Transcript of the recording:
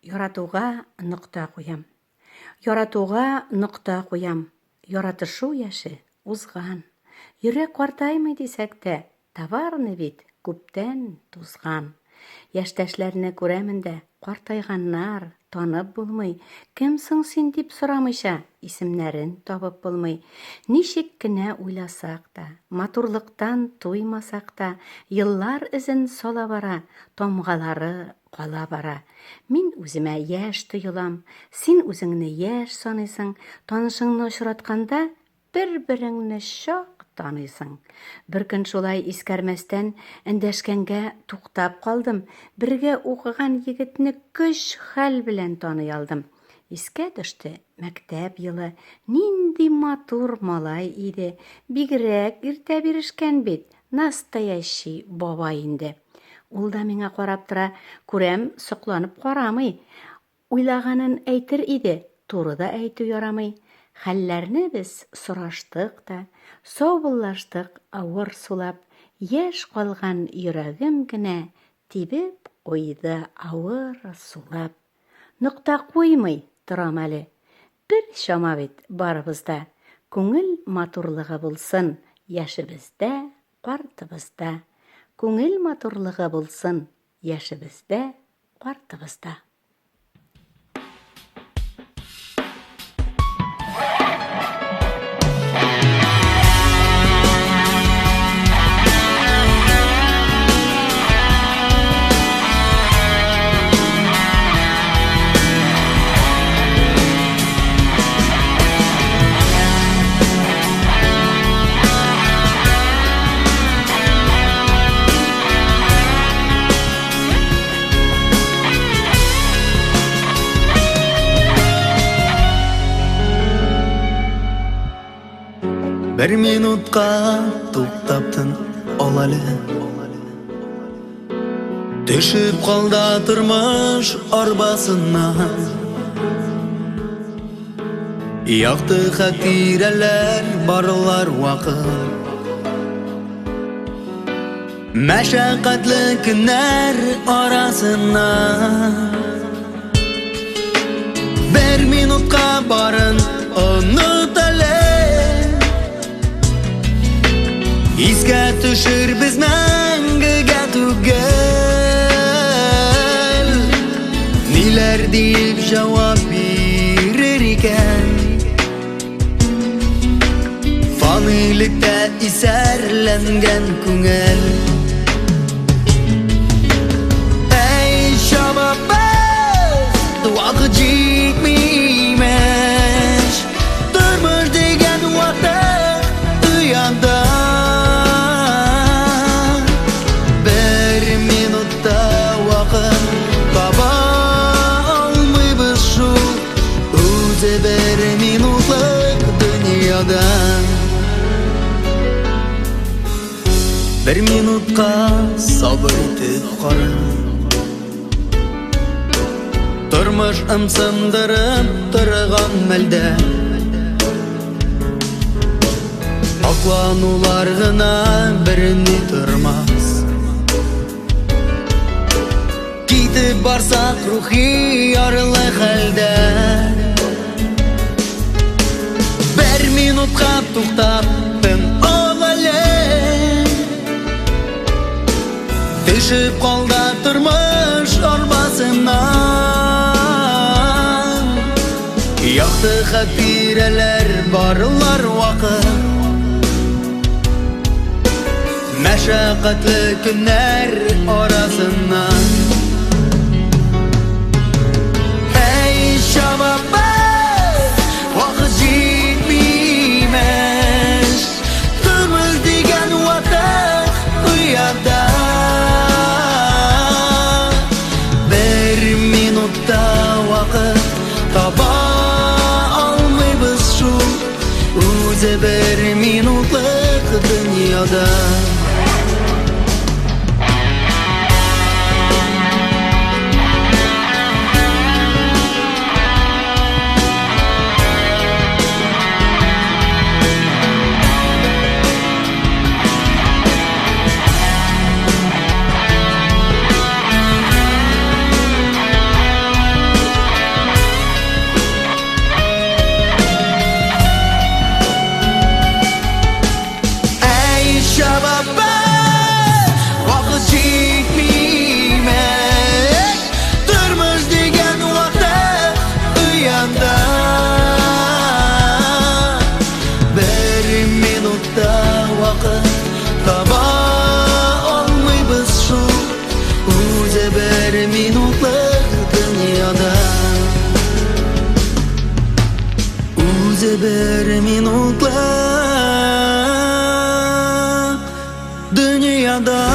Яратуга нокта куям. Яратуга нокта куям. Яратышу яше узган. Йөрәк картаймый дисәк тә, табарны бит күптән тузган. Яшьтәшләрне күрәмен дә, картайганнар, танып булмый. Кем соң син дип сорамыйча, исемнәрен табып булмый. Ничек кенә уйласак та, матурлыктан туймасак та, еллар эзен сала бара, тамгалары кала бара. Мин үземә яшь тоелам, син үзеңне яшь саныйсың, танышыңны очратканда бер-береңне чак таныйсың. Бер көн шулай искәрмәстән эндәшкәнгә туктап калдым. Бергә укыган егетне көч-хәл белән таный алдым. Искә төште мәктәп йылы. Нинди матур малай иде. Бигрәк иртә бирешкән бит. Настоящий бабай инде. Ул да миңа карап тора, күрәм, сокланып карамый. Уйлаганын әйтер иде, туры да әйтү ярамый. Хәлләрне без сораштык та, саубуллаштык авыр сулап, яшь калган йөрәгем генә тибеп куйды авыр сулап. Нокта куймый торам әле, бер чама бит барыбызда. Күңел матурлыгы булсын яшебездә, картыбызда. Күңел матурлыгы булсын яшебездә, картыбызда. Bir minutqa туктаптын ал әле. Төшүп калда тормыш арбасыннан. Якты хатирәләр барлар вакыт. Мәшәкатьле көннәр арасыннан. Bir minutка барын онут әле. Искә төшер без мәңгегә түгел. Ниләр дип җавап бирер икән? Фанилектә исәрләнгән күңел. Әй шабабыз, вакыт җитмимеш. Тормыш дигән вакыт уянда. Bir minutluk dünyada. Bir minutqa sabır etib qara. Turmush ымсындырып тұрған мәлдә. Акланулар гына берни тормас. Китеп барсак рухи ярлы хәлдә. Bir minutqa туктаптым ал әле. Төшүп калда тормыш арбасыннан. Якты хатирәләр барлар вакыт. Мәшәкатьле көннәр арасыннан. Әй шабабыз, вакыт җитмимеш. Тормыш дигән вакыт уянда. Bir minutта вакыт таба алмыйбыз шул. Үзе bir минутлык дөньяда. dünyada